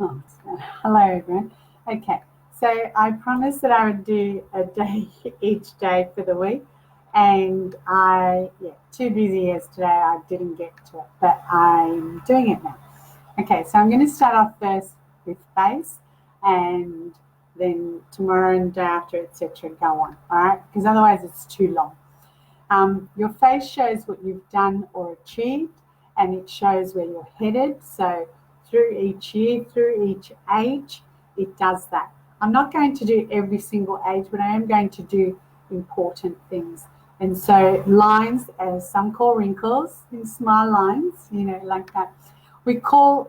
Oh, hello everyone. Okay, so I promised that I would do a day each day for the week, and too busy yesterday. I didn't get to it, but I'm doing it now. Okay, so I'm going to start off first with face, and then tomorrow and day after, etc. Go on. All right, because otherwise it's too long. Your face shows what you've done or achieved, and it shows where you're headed. So through each year, through each age, it does that. I'm not going to do every single age, but I am going to do important things. And so lines, as some call wrinkles, in smile lines, like that. We call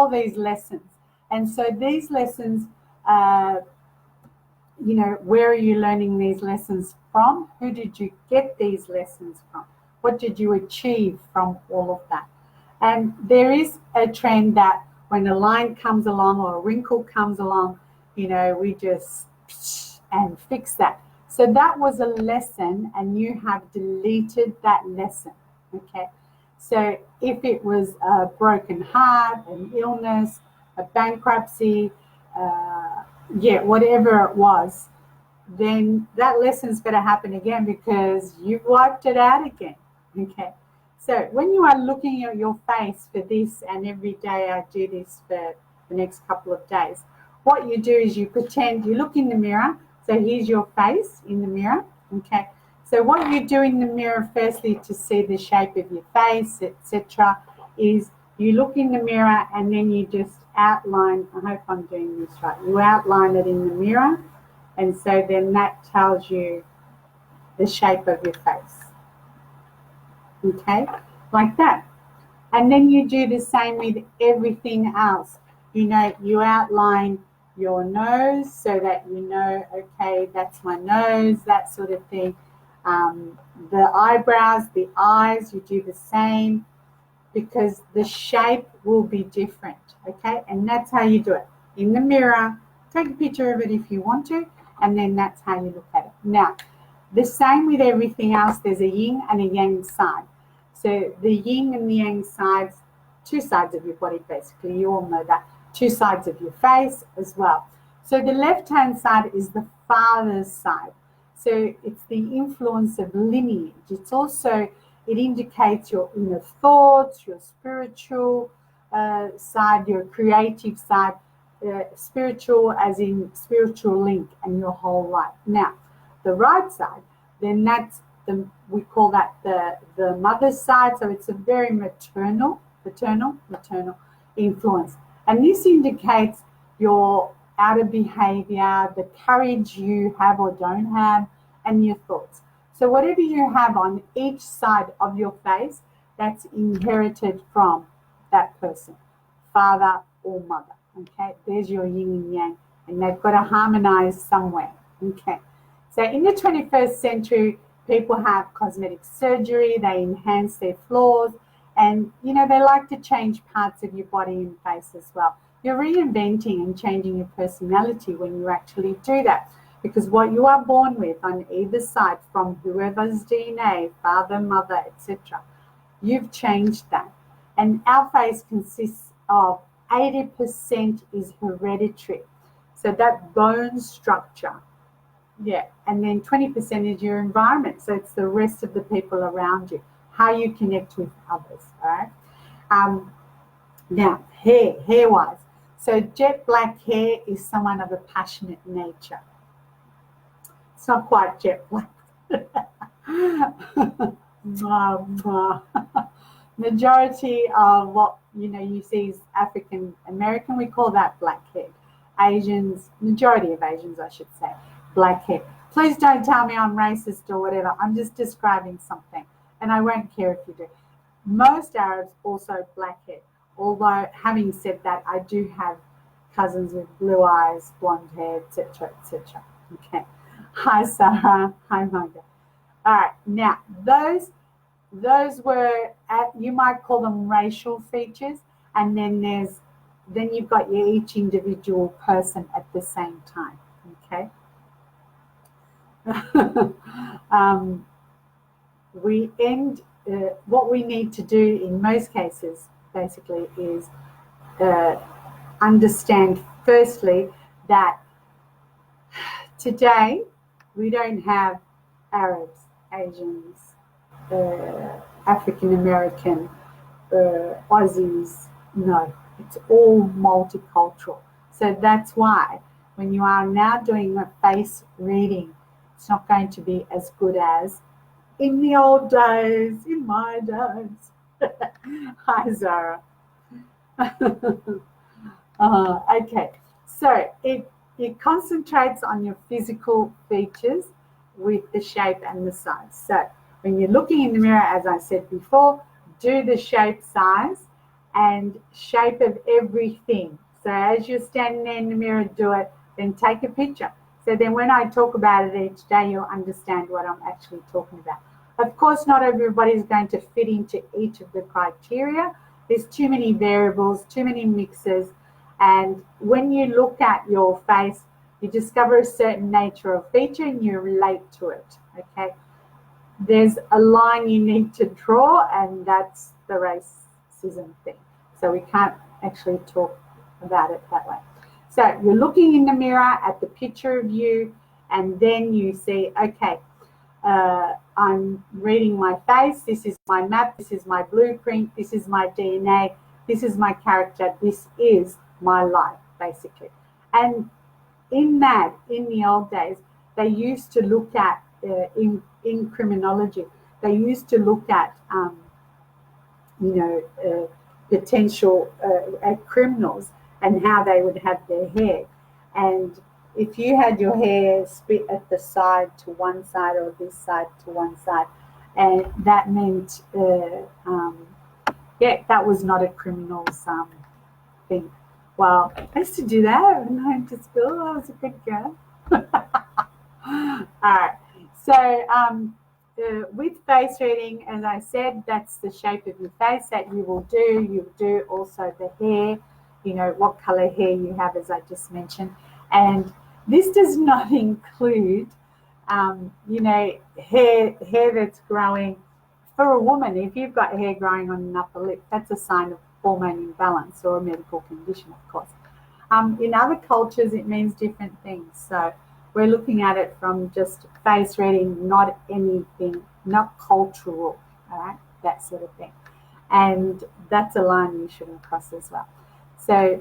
these lessons. And so these lessons where are you learning these lessons from? Who did you get these lessons from? What did you achieve from all of that? And there is a trend that when a line comes along or a wrinkle comes along, we just and fix that. So that was a lesson, and you have deleted that lesson. Okay. So if it was a broken heart, an illness, a bankruptcy, whatever it was, then that lesson's going to happen again because you've wiped it out again. Okay. So when you are looking at your face for this, and every day I do this for the next couple of days, what you do is you pretend you look in the mirror. So here's your face in the mirror. Okay. So what you do in the mirror, firstly, to see the shape of your face, etc., is you look in the mirror and then you just outline. I hope I'm doing this right. You outline it in the mirror, and so then that tells you the shape of your face. Okay, like that. And then you do the same with everything else. You outline your nose so that okay, that's my nose, that sort of thing. The eyebrows, the eyes, you do the same, because the shape will be different. Okay, and that's how you do it. In the mirror, take a picture of it if you want to, and then that's how you look at it. Now, the same with everything else. There's a yin and a yang side. So the yin and the yang sides, two sides of your body, basically. You all know that. Two sides of your face as well. So the left-hand side is the father's side. So it's the influence of lineage. It indicates your inner thoughts, your spiritual side, your creative side, spiritual as in spiritual link, and your whole life. Now, the right side, then we call that the mother's side. So it's a very maternal influence. And this indicates your outer behavior, the courage you have or don't have, and your thoughts. So whatever you have on each side of your face, that's inherited from that person, father or mother. Okay, there's your yin and yang, and they've got to harmonize somewhere. Okay, so in the 21st century, people have cosmetic surgery, they enhance their flaws, and they like to change parts of your body and face as well. You're reinventing and changing your personality when you actually do that, because what you are born with on either side from whoever's DNA, father, mother, etc., you've changed that. And our face consists of 80% is hereditary. So that bone structure, and then 20% is your environment. So it's the rest of the people around you, how you connect with others, all right? Now, hair-wise. So jet black hair is someone of a passionate nature. It's not quite jet black. Majority of what you see is African American. We call that black hair. Asians, majority of Asians, I should say, black hair. Please don't tell me I'm racist or whatever. I'm just describing something, and I won't care if you do. Most Arabs also black hair. Although, having said that, I do have cousins with blue eyes, blonde hair, etc., etc. Okay. Hi, Sarah. Hi, Margaret. All right. Now, those were, you might call them racial features, and then you've got each individual person at the same time. Okay. What we need to do in most cases, basically, is understand firstly that today we don't have Arabs, Asians, African American, Aussies. No, it's all multicultural. So that's why when you are now doing a face reading, it's not going to be as good as in the old days, in my days. Hi, Zara. Okay, so it concentrates on your physical features with the shape and the size. So when you're looking in the mirror, as I said before, do the shape, size, and shape of everything. So as you're standing there in the mirror, do it, then take a picture. So then when I talk about it each day, you'll understand what I'm actually talking about. Of course, not everybody is going to fit into each of the criteria. There's too many variables, too many mixes. And when you look at your face, you discover a certain nature of feature and you relate to it, okay? There's a line you need to draw, and that's the racism thing. So we can't actually talk about it that way. So you're looking in the mirror at the picture of you, and then you see, okay, I'm reading my face, this is my map, this is my blueprint, this is my DNA, this is my character, this is my life, basically. And in that, in the old days, they used to look at, in criminology, they used to look at, potential criminals and how they would have their hair. And if you had your hair split at the side to one side or this side to one side, and that meant, that was not a criminal's thing. Well, I used to do that when I went to school. I was a good girl. All right. So with face reading, as I said, that's the shape of your face that you will do. You do also the hair, what color hair you have, as I just mentioned. And this does not include, hair that's growing. For a woman, if you've got hair growing on an upper lip, that's a sign of hormone imbalance or a medical condition, of course. In other cultures, it means different things. So we're looking at it from just face reading, not anything, not cultural, all right, that sort of thing. And that's a line you shouldn't cross as well. So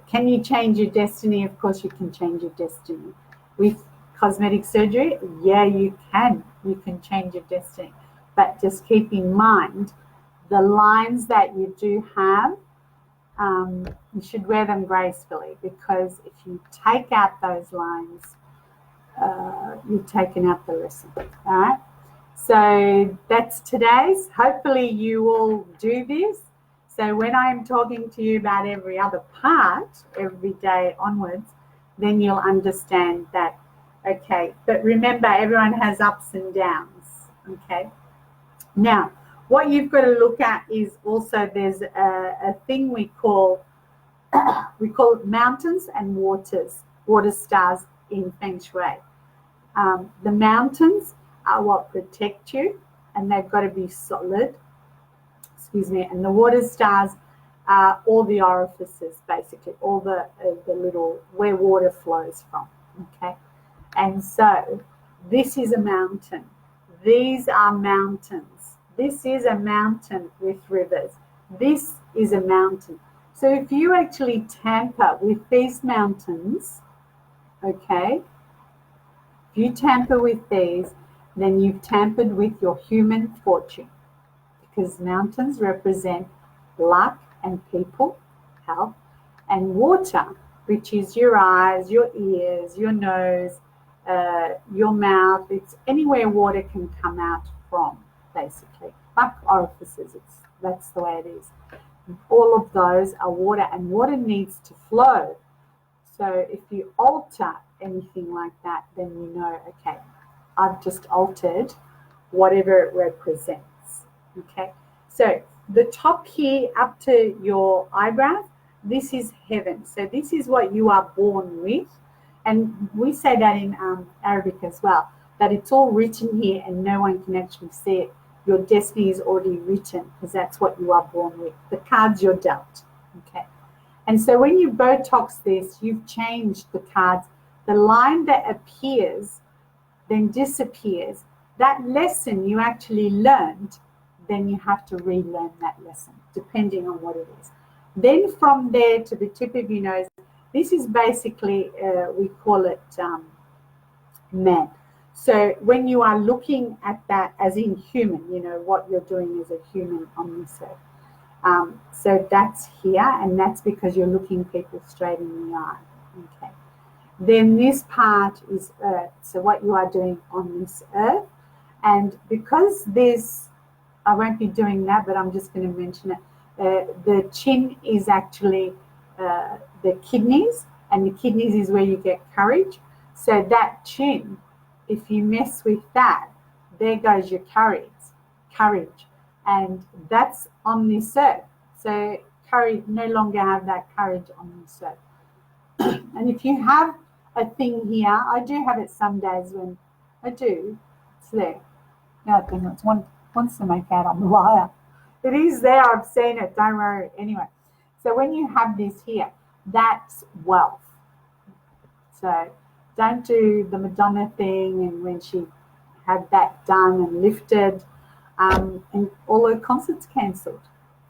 can you change your destiny? Of course you can change your destiny. With cosmetic surgery, yeah, you can. You can change your destiny. But just keep in mind, the lines that you do have, you should wear them gracefully, because if you take out those lines, you've taken out the lesson. All right. So that's today's. Hopefully you will do this. So when I'm talking to you about every other part, every day onwards, then you'll understand that, okay. But remember, everyone has ups and downs, okay? Now, what you've got to look at is also there's a thing we call mountains and water stars in Feng Shui. The mountains are what protect you, and they've got to be solid. And the water stars are all the orifices, basically, all the little, where water flows from, okay? And so this is a mountain. These are mountains. This is a mountain with rivers. This is a mountain. So if you actually tamper with these mountains, okay, if you tamper with these, then you've tampered with your human fortune, because mountains represent luck and people, health, and water, which is your eyes, your ears, your nose, your mouth. It's anywhere water can come out from, basically, like orifices. That's the way it is. All of those are water, and water needs to flow. So if you alter anything like that, then you know, okay, I've just altered whatever it represents. Okay, so the top here up to your eyebrows, this is heaven. So this is what you are born with. And we say that in Arabic as well, that it's all written here and no one can actually see it. Your destiny is already written, because that's what you are born with, the cards you're dealt. Okay, And so when you Botox this, you've changed the cards. The line that appears then disappears. That lesson you actually learned, then you have to relearn that lesson, depending on what it is. Then from there to the tip of your nose, this is basically, we call it man. So when you are looking at that as in human, what you're doing as a human on this earth. So that's here, and that's because you're looking people straight in the eye. Okay. Then this part is earth. So what you are doing on this earth. And because this, I won't be doing that, but I'm just going to mention it. The chin is actually the kidneys, and the kidneys is where you get courage. So that chin, if you mess with that, there goes your courage. And that's on this earth. So courage, no longer have that courage on this earth. And if you have a thing here, I do have it some days when I do. It's there. No, I think it's wants to make out I'm a liar. It is there. I've seen it. Don't worry. Anyway, so when you have this here, that's wealth. So don't do the Madonna thing and when she had that done and lifted, and all her concerts cancelled.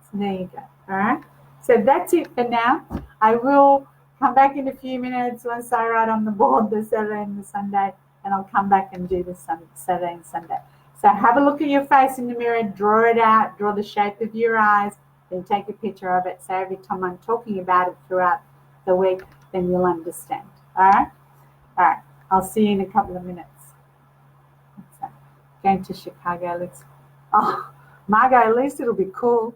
So there you go. All right. So that's it for now. I will come back in a few minutes once I write on the board the Saturday and the Sunday, and I'll come back and do the Saturday and Sunday. So have a look at your face in the mirror, draw it out, draw the shape of your eyes, then take a picture of it. So every time I'm talking about it throughout the week, then you'll understand. All right? All right. I'll see you in a couple of minutes. So, going to Chicago. Oh, Margot, at least it'll be cool.